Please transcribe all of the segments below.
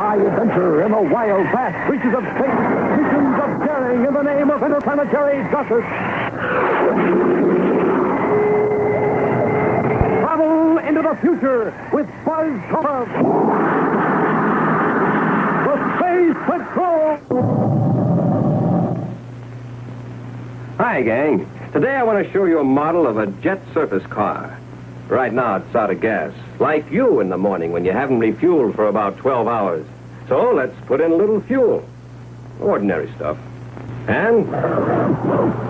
high adventure in the wild, vast reaches of space. Missions of daring in the name of interplanetary justice. Travel into the future with Buzz Hoff. The Space Patrol. Hi, gang. Today I want to show you a model of a jet surface car. Right now it's out of gas, like you in the morning when you haven't refueled for about 12 hours. So let's put in a little fuel. Ordinary stuff. And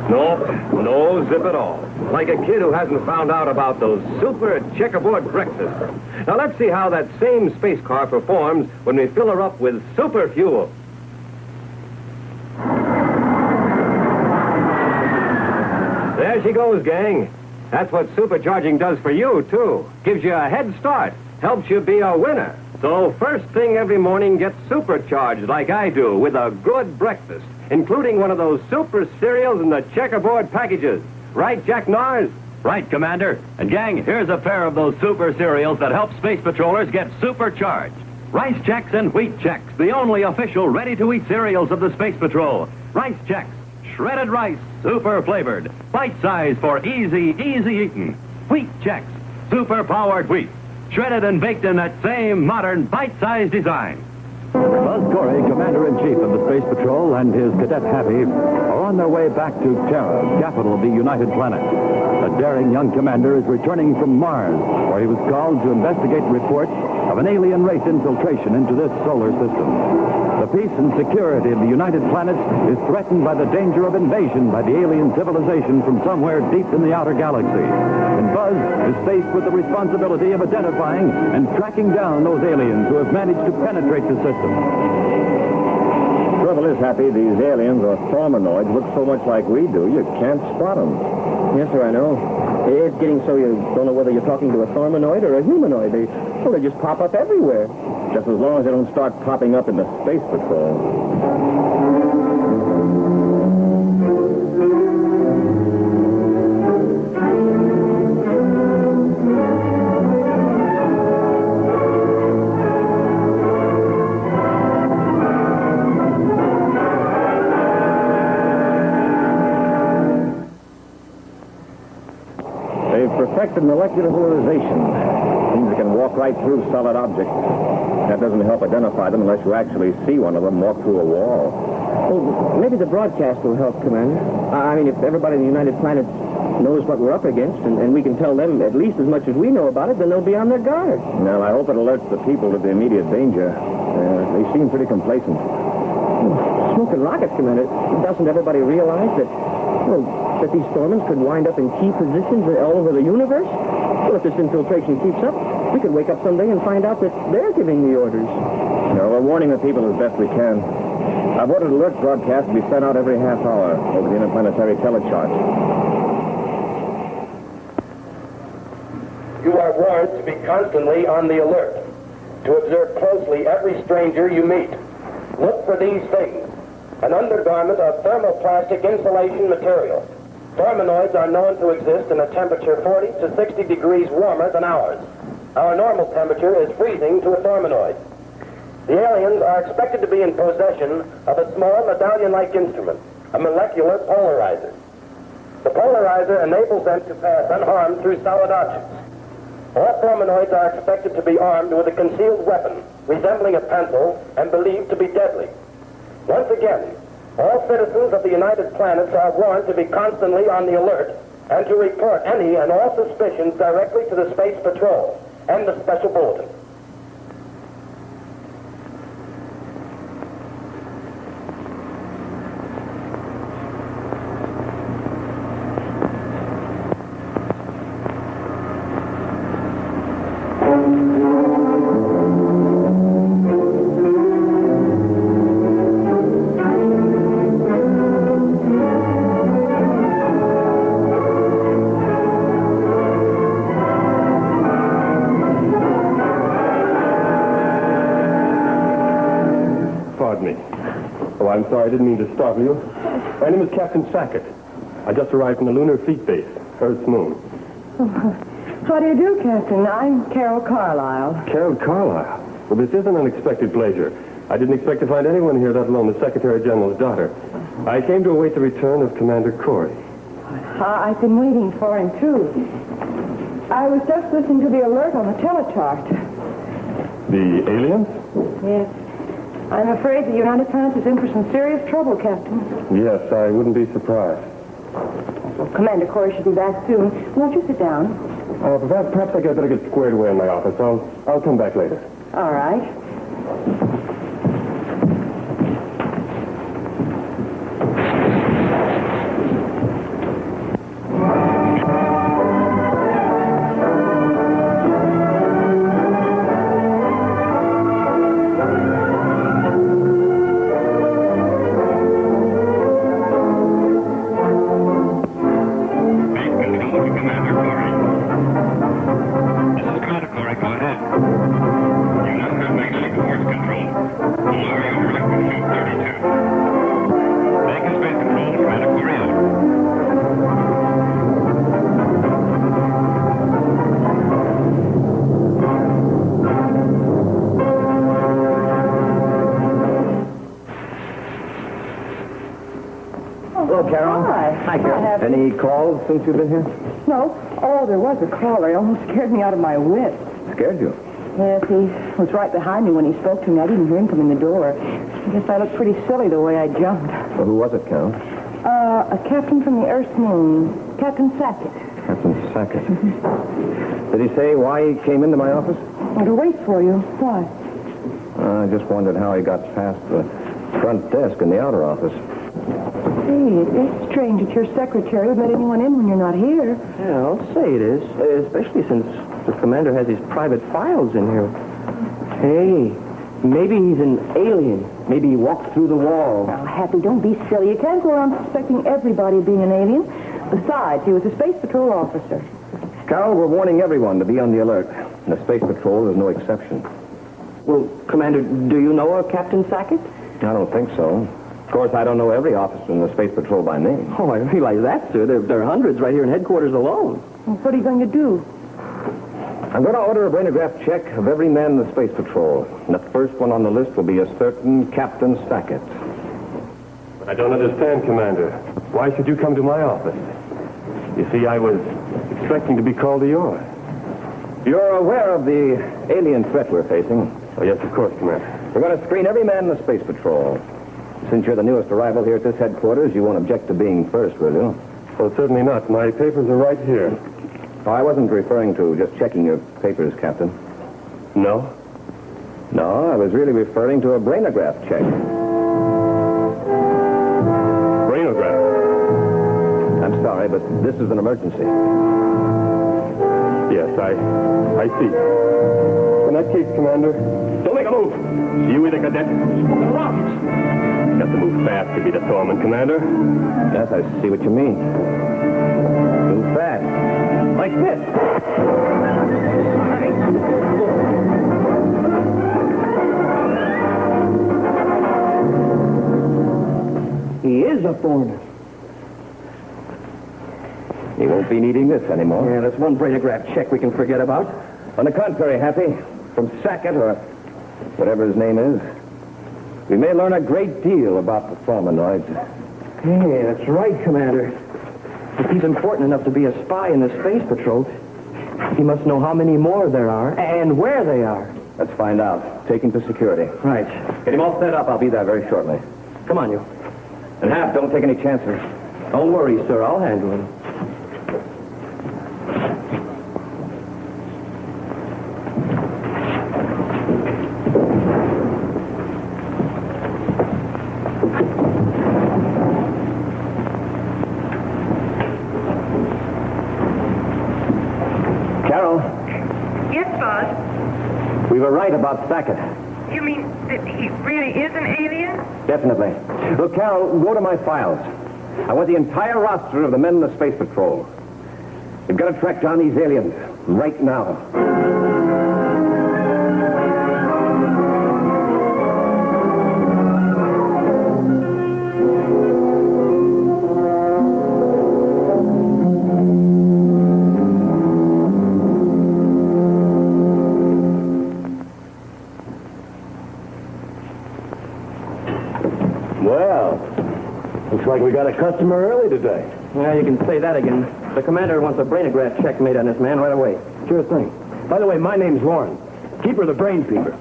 no zip at all. Like a kid who hasn't found out about those super checkerboard breakfasts. Now let's see how that same space car performs when we fill her up with super fuel. There she goes, gang. That's what supercharging does for you, too. Gives you a head start. Helps you be a winner. So first thing every morning, get supercharged like I do with a good breakfast, including one of those super cereals in the checkerboard packages. Right, Jack Norris? Right, Commander. And, gang, here's a pair of those super cereals that help space patrollers get supercharged. Rice Chex and Wheat Chex, the only official ready-to-eat cereals of the Space Patrol. Rice Chex, shredded rice, super flavored, bite-sized for easy eating. Wheat Chex, super-powered wheat, shredded and baked in that same modern bite-sized design. Buzz Corey, Commander-in-Chief of the Space Patrol, and his cadet Happy are on their way back to Terra, capital of the United Planet. A daring young commander is returning from Mars, where he was called to investigate reports of an alien race infiltration into this solar system. The peace and security of the United Planets is threatened by the danger of invasion by the alien civilization from somewhere deep in the outer galaxy. And Buzz is faced with the responsibility of identifying and tracking down those aliens who have managed to penetrate the system. Trouble is, Happy, these aliens, or Thormanoids, look so much like we do, you can't spot them. Yes, sir, I know. It's getting so you don't know whether you're talking to a Thormanoid or a humanoid. They just pop up everywhere. Just as long as they don't start popping up in the Space Patrol. They've perfected molecular polarization. Means they can walk right through solid objects. That doesn't help identify them unless you actually see one of them walk through a wall. Well, maybe the broadcast will help, Commander. I mean, if everybody in the United Planets knows what we're up against, and we can tell them at least as much as we know about it, then they'll be on their guard. Now, I hope it alerts the people to the immediate danger. They seem pretty complacent. Smoking rockets, Commander. Doesn't everybody realize that, that these Thormans could wind up in key positions all over the universe? Well, if this infiltration keeps up, we could wake up someday and find out that they're giving the orders. No, we're warning the people as best we can. I've ordered alert broadcasts to be sent out every half hour over the interplanetary telechart. You are warned to be constantly on the alert, to observe closely every stranger you meet. Look for these things: an undergarment of thermoplastic insulation material. Thormanoids are known to exist in a temperature 40 to 60 degrees warmer than ours. Our normal temperature is freezing to a Thormanoid. The aliens are expected to be in possession of a small medallion-like instrument, a molecular polarizer. The polarizer enables them to pass unharmed through solid objects. All Thormanoids are expected to be armed with a concealed weapon resembling a pencil and believed to be deadly. Once again, all citizens of the United Planets are warned to be constantly on the alert and to report any and all suspicions directly to the Space Patrol and the Special Bulletin. Oh, I'm sorry, I didn't mean to startle you. My name is Captain Sackett. I just arrived from the Lunar Fleet Base, Earth's moon. How do you do, Captain? I'm Carol Carlisle. Carol Carlisle? Well, this is an unexpected pleasure. I didn't expect to find anyone here, let alone the Secretary General's daughter. I came to await the return of Commander Corey. I've been waiting for him, too. I was just listening to the alert on the telechart. The aliens? Yes. I'm afraid the United Planets is in for some serious trouble, Captain. Yes, I wouldn't be surprised. Well, Commander Corey should be back soon. Won't you sit down? Perhaps I better get squared away in my office. I'll come back later. All right. Any calls since you've been here? No. Oh, there was a caller. He almost scared me out of my wits. Scared you? Yes, he was right behind me when he spoke to me. I didn't hear him come in the door. I guess I looked pretty silly the way I jumped. Well, who was it, Carol? A captain from the Earth's Moon. Captain Sackett. Captain Sackett. Did he say why he came into my office? Well, to wait for you. Why? I just wondered how he got past the front desk in the outer office. Hey, it's strange that your secretary would let anyone in when you're not here. Yeah, I'll say it is. Especially since the commander has his private files in here. Hey, maybe he's an alien. Maybe he walked through the wall. Now, Happy, don't be silly. You can't go around suspecting everybody of being an alien. Besides, he was a Space Patrol officer. Carol, we're warning everyone to be on the alert. And the Space Patrol is no exception. Well, Commander, do you know a Captain Sackett? I don't think so. Of course, I don't know every officer in the Space Patrol by name. Oh, I realize that, sir. There are hundreds right here in headquarters alone. Well, what are you going to do? I'm going to order a brainograph check of every man in the Space Patrol. And the first one on the list will be a certain Captain Sackett. But I don't understand, Commander. Why should you come to my office? You see, I was expecting to be called to yours. You're aware of the alien threat we're facing? Oh, yes, of course, Commander. We're going to screen every man in the Space Patrol. Since you're the newest arrival here at this headquarters, you won't object to being first, will you? Well, certainly not. My papers are right here. Oh, I wasn't referring to just checking your papers, Captain. No? No, I was really referring to a brainograph check. Brainograph? I'm sorry, but this is an emergency. Yes, I see. In that case, Commander, don't make a move. You with the cadet. Rockets. Got to move fast to be the Thorman, Commander. Yes, I see what you mean. Move fast. Like this. He is a foreigner. He won't be needing this anymore. Yeah, that's one brainograph check we can forget about. On the contrary, Happy, from Sackett, or whatever his name is, we may learn a great deal about the Thormanoids. Hey, that's right, Commander. If he's important enough to be a spy in the Space Patrol, he must know how many more there are and where they are. Let's find out. Take him to security. Right. Get him all set up. I'll be there very shortly. Come on, you. And Hap, don't take any chances. Don't worry, sir. I'll handle him. Carol, Yes, boss. we were right about Sackett. You mean that he really is an alien? Definitely. Look, Carol, go to my files. I want the entire roster of the men in the Space Patrol. We've got to track down these aliens right now. Well, looks like we got a customer early today. Yeah, you can say that again. The commander wants a brainograph check made on this man right away. Sure thing. By the way, my name's Lauren. Keeper of the Brain Peeper.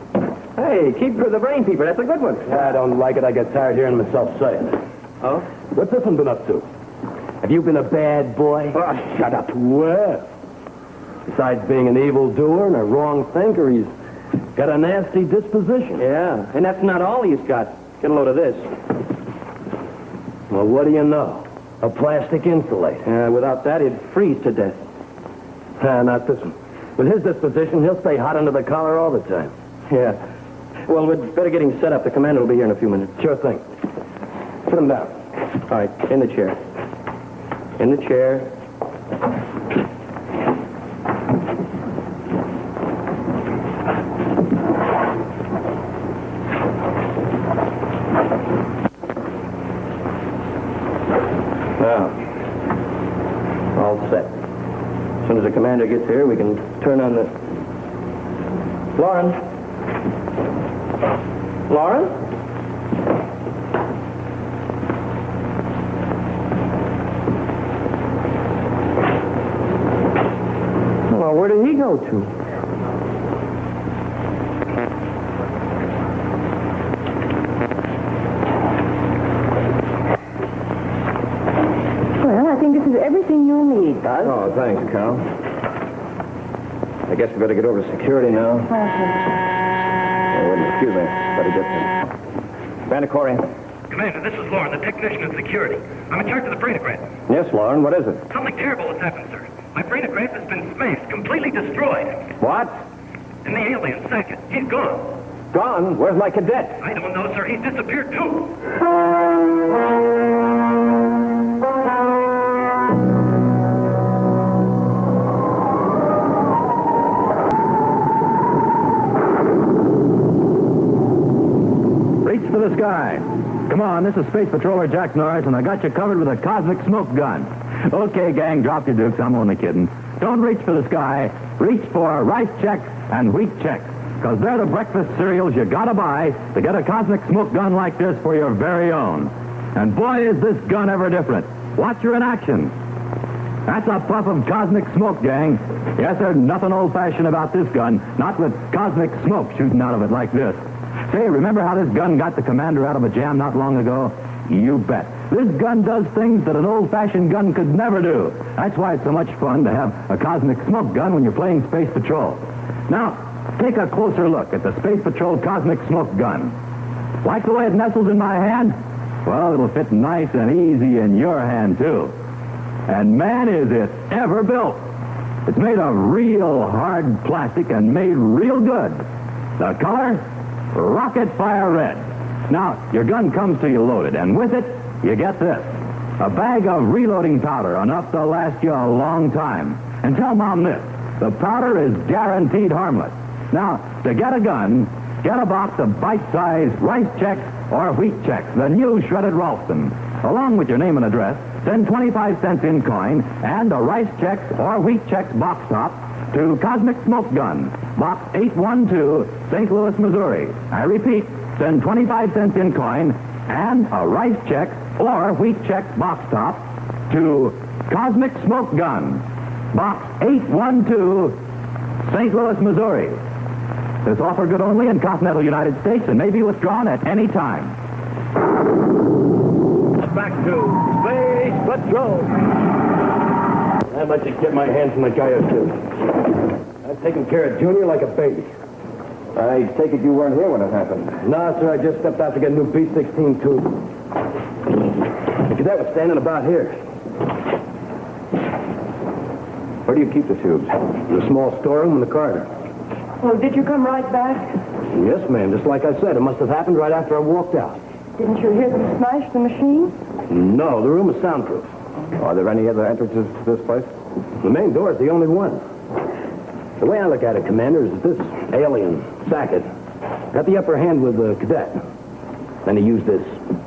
Hey, keeper of the brain peeper. That's a good one. I don't like it. I get tired hearing myself say it. Oh? What's this one been up to? Have you been a bad boy? Oh, shut up. Well, besides being an evildoer and a wrong thinker, he's got a nasty disposition. Yeah, and that's not all he's got. Get a load of this. Well, what do you know? A plastic insulator. Without that, he'd freeze to death. Not this one. With his disposition, he'll stay hot under the collar all the time. Yeah. Well, we'd better get him set up. The commander will be here in a few minutes. Sure thing. Sit him down. All right, in the chair. In the chair. Now, all set. As soon as the commander gets here, we can turn on the... Lauren? Lauren? Well, where did he go to? Well, I think this is everything you'll need, Buzz. Oh, thanks, Carol. I guess we better get over to security now. Excuse me. Better get some. Commander Corey. Commander, this is Lauren, the technician in security. I'm in charge of the brainograph. Yes, Lauren, what is it? Something terrible has happened, sir. My brainograph has been smashed, completely destroyed. What? And the alien, second, he's gone. Gone? Where's my cadet? I don't know, sir. He's disappeared, too. Reach for the sky. Come on, this is Space Patroller Jack Norris, and I got you covered with a cosmic smoke gun. Okay, gang, drop your dukes. I'm only kidding. Don't reach for the sky. Reach for Rice Chex and Wheat Chex, because they're the breakfast cereals you gotta buy to get a cosmic smoke gun like this for your very own. And boy, is this gun ever different. Watch her in action. That's a puff of cosmic smoke, gang. Yes, there's nothing old-fashioned about this gun, not with cosmic smoke shooting out of it like this. Say, remember how this gun got the commander out of a jam not long ago? You bet. This gun does things that an old-fashioned gun could never do. That's why it's so much fun to have a cosmic smoke gun when you're playing Space Patrol. Now, take a closer look at the Space Patrol cosmic smoke gun. Like the way it nestles in my hand? Well, it'll fit nice and easy in your hand, too. And man, is it ever built. It's made of real hard plastic and made real good. The color? Rocket Fire Red. Now, your gun comes to you loaded, and with it, you get this. A bag of reloading powder, enough to last you a long time. And tell Mom this. The powder is guaranteed harmless. Now, to get a gun, get a box of bite-sized Rice Chex or Wheat Chex, the new shredded Ralston. Along with your name and address, send 25 cents in coin and a Rice Chex or Wheat Chex box top to Cosmic Smoke Gun, Box 812, St. Louis, Missouri. I repeat, send 25 cents in coin and a Rice Chex or Wheat Chex box top to Cosmic Smoke Gun, Box 812, St. Louis, Missouri. This offer good only in continental United States and may be withdrawn at any time. Back to Space Patrol. I'd like to get my hands on the guy or two. I've taken care of Junior like a baby. I take it you weren't here when it happened. No, sir, I just stepped out to get a new B-16 tube. The cadet was standing about here. Where do you keep the tubes? In a small storeroom in the corridor. Well, did you come right back? Yes, ma'am, just like I said. It must have happened right after I walked out. Didn't you hear them smash the machine? No, the room is soundproof. Are there any other entrances to this place? The main door is the only one. The way I look at it, Commander, is that this alien, Sackett, got the upper hand with the cadet. Then he used this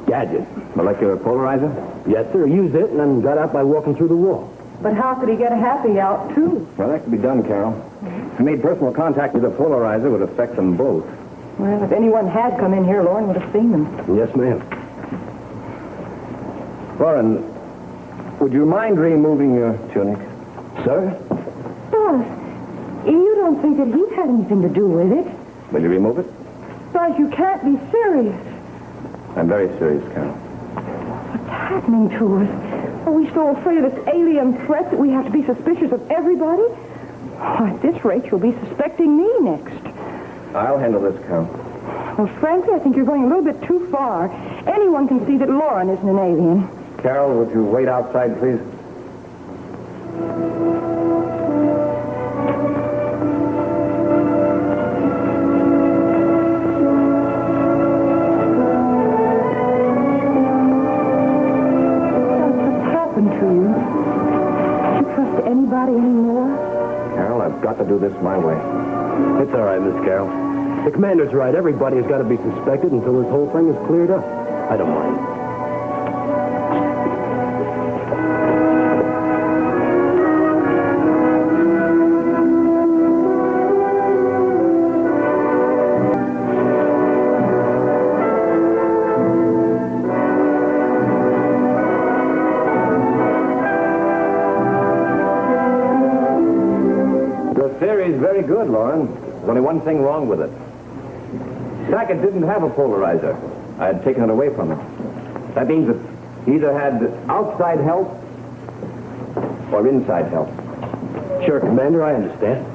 gadget. Molecular polarizer? Yes, sir. He used it and then got out by walking through the wall. But how could he get a happy out, too? Well, that could be done, Carol. If he made personal contact with the polarizer, it would affect them both. Well, if anyone had come in here, Lauren would have seen them. Yes, ma'am. Lauren, would you mind removing your tunic? Sir? Buzz, you don't think that he had anything to do with it? Will you remove it? Buzz, you can't be serious. I'm very serious, Carol. What's happening to us? Are we so afraid of this alien threat that we have to be suspicious of everybody? Oh, at this rate, you'll be suspecting me next. I'll handle this, Carol. Well, frankly, I think you're going a little bit too far. Anyone can see that Lauren isn't an alien. Carol, would you wait outside, please? What's happened to you? Do you trust anybody anymore? Carol, I've got to do this my way. It's all right, Miss Carroll. The commander's right. Everybody's got to be suspected until this whole thing is cleared up. I don't mind. Your theory's very good, Lauren. There's only one thing wrong with it. Sackett didn't have a polarizer. I had taken it away from him. That means that he either had outside help or inside help. Sure, Commander, I understand.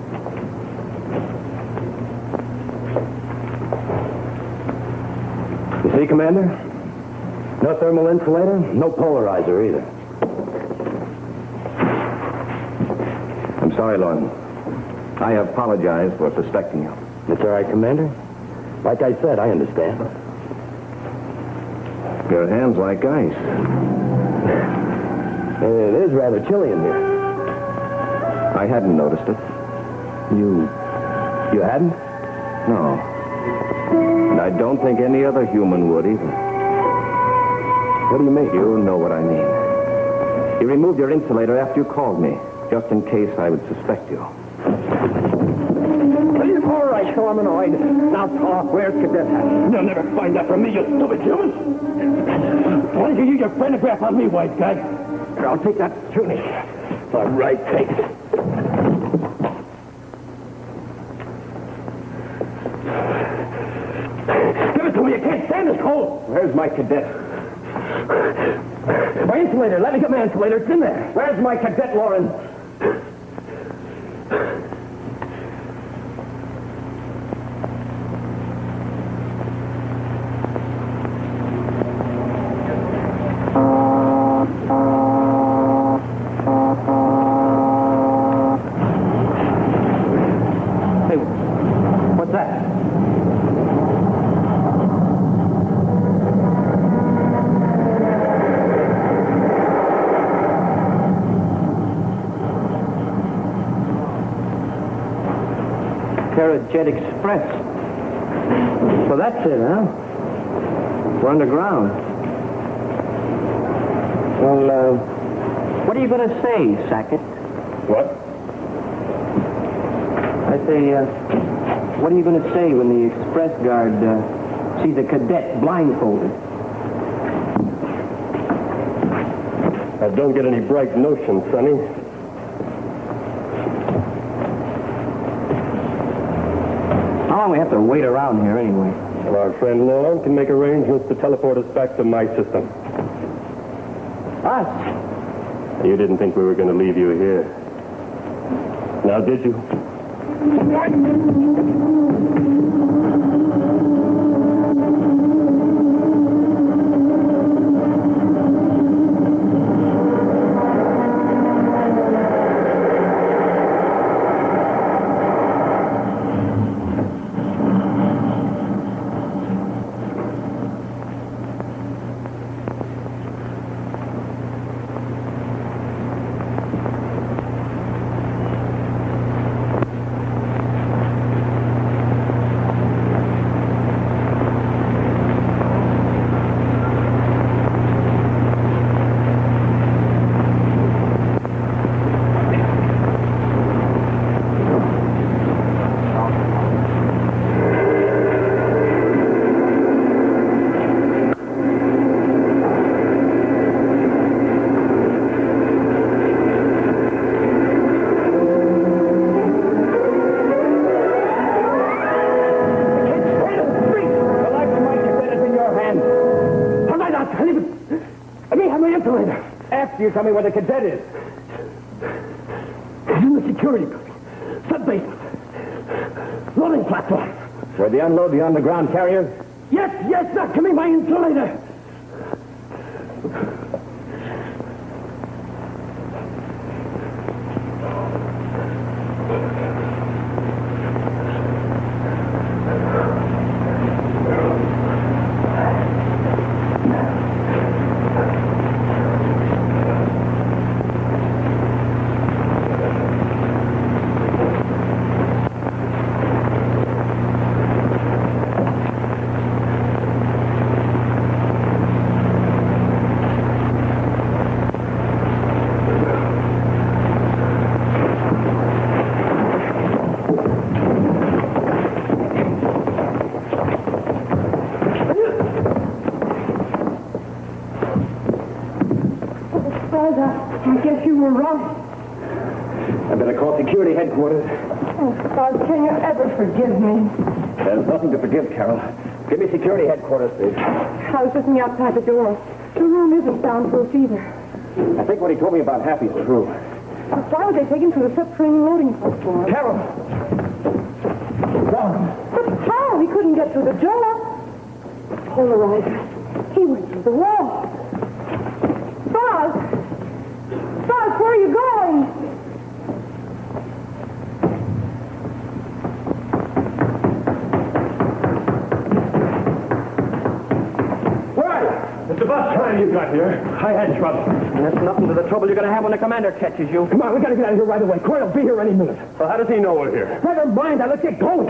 You see, Commander? No thermal insulator, no polarizer either. I'm sorry, Lauren. I apologize for suspecting you. It's all right, Commander. Like I said, I understand. Your hand's like ice. It is rather chilly in here. I hadn't noticed it. You hadn't? No. And I don't think any other human would either. What do you mean? You know what I mean. You removed your insulator after you called me, just in case I would suspect you. All right, Thormanoid. Now talk. Where's Cadet Happy? You'll never find that from me, you stupid human. Why don't you use your phonograph on me, white guy? Here, I'll take that tunic. All right, take it. Give it to me. You can't stand this cold. Where's my cadet? My insulator. Let me get my insulator. It's in there. Where's my cadet, Lauren? What's that? Jet Express. So that's it, huh? We're underground. Well, what are you going to say, Sackett? What? I say, what are you going to say when the express guard sees a cadet blindfolded? I don't get any bright notions, Sonny. How long do we have to wait around here anyway? Well, our friend Lauren can make arrangements to teleport us back to my system. Us? You didn't think we were going to leave you here. Now, did you? I may have my insulator. After you tell me where the cadet is. It's in the security building. Sub-basement. Loading platform. Where they unload the underground carriers? Yes, now give me my insulator. I guess you were right. I better call security headquarters. Oh, God, can you ever forgive me? There's nothing to forgive, Carol. Give me security headquarters, please. I was just outside the door. The room isn't soundproof either. I think what he told me about Happy's true. Why would they take him to the subterranean loading platform? Carol! But how? He couldn't get through the door. Polarizer. He went through the wall. Buzz! Buzz, where are you going? It's about time you got here. I had trouble. That's nothing to the trouble you're going to have when the commander catches you. Come on, we got to get out of here right away. Coy will be here any minute. Well, how does he know we're here? Never mind, now let's get going.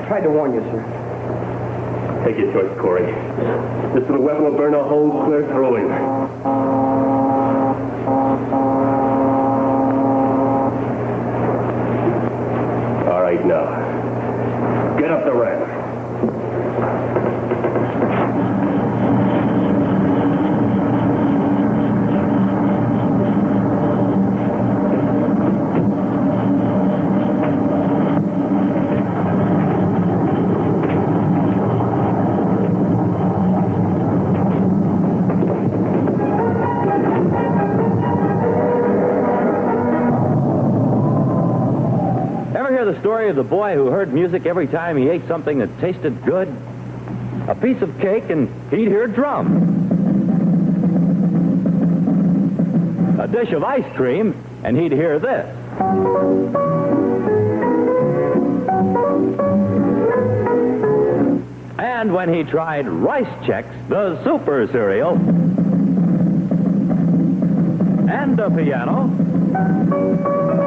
Tried to warn you, sir. Take your choice, Corey. This little weapon will burn a hole clear through him. All right, now. Get up the ramp. The story of the boy who heard music every time he ate something that tasted good? A piece of cake and he'd hear drum. A dish of ice cream and he'd hear this. And when he tried Rice Chex, the super cereal, and the piano,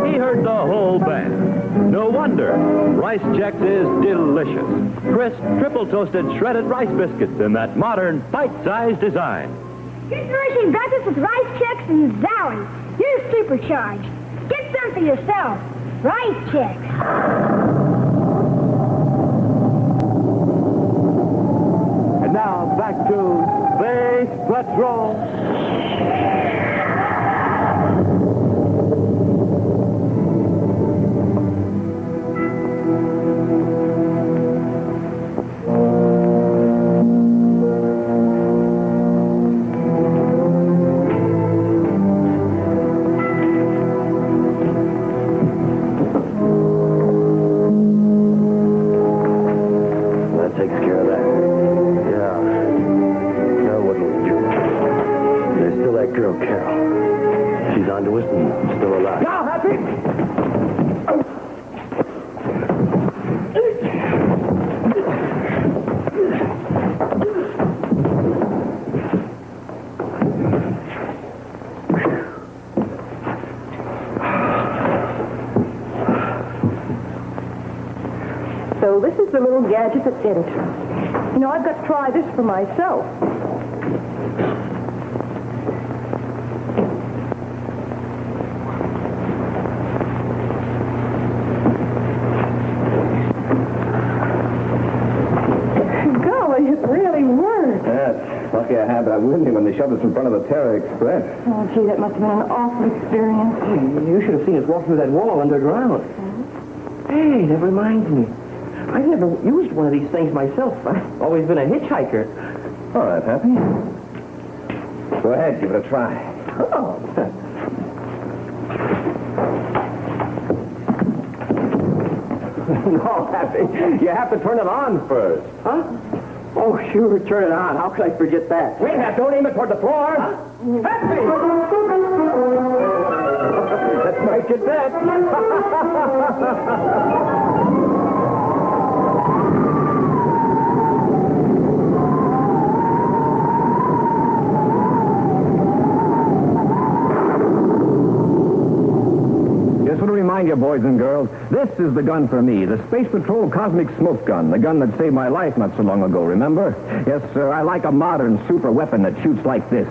he heard the whole band. No wonder. Rice Chex is delicious. Crisp, triple-toasted shredded rice biscuits in that modern, bite-sized design. Get nourishing breakfast with Rice Chex and Zowie. You're supercharged. Get some for yourself. Rice Chex. And now back to Space Patrol. So this is the little gadget that did it. You know, I've got to try this for myself. Golly, it really worked. Yes. Lucky I had that with me when they shoved us in front of the Terra Express. Oh, gee, that must have been an awful experience. You should have seen us walk through that wall underground. Hey, that reminds me. I've never used one of these things myself. I've always been a hitchhiker. All right, Happy. Go ahead, give it a try. Oh. No, Happy. You have to turn it on first. Huh? Oh, sure, turn it on. How could I forget that? Wait, Happy, don't aim it toward the floor. Happy! That's right, you bet. Just want to remind you, boys and girls, this is the gun for me, the Space Patrol Cosmic Smoke Gun, the gun that saved my life not so long ago, remember? Yes, sir, I like a modern super weapon that shoots like this.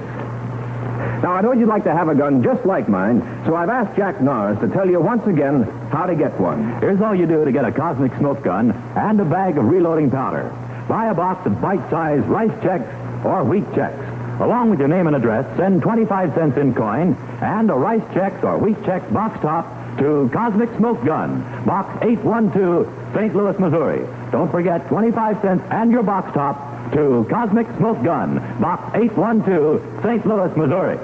Now, I know you'd like to have a gun just like mine, so I've asked Jack Norris to tell you once again how to get one. Here's all you do to get a Cosmic Smoke Gun and a bag of reloading powder. Buy a box of bite-sized Rice Chex or Wheat Chex. Along with your name and address, send 25 cents in coin and a Rice Chex or Wheat Chex box top to Cosmic Smoke Gun, Box 812, St. Louis, Missouri. Don't forget 25 cents and your box top to Cosmic Smoke Gun, Box 812, St. Louis, Missouri.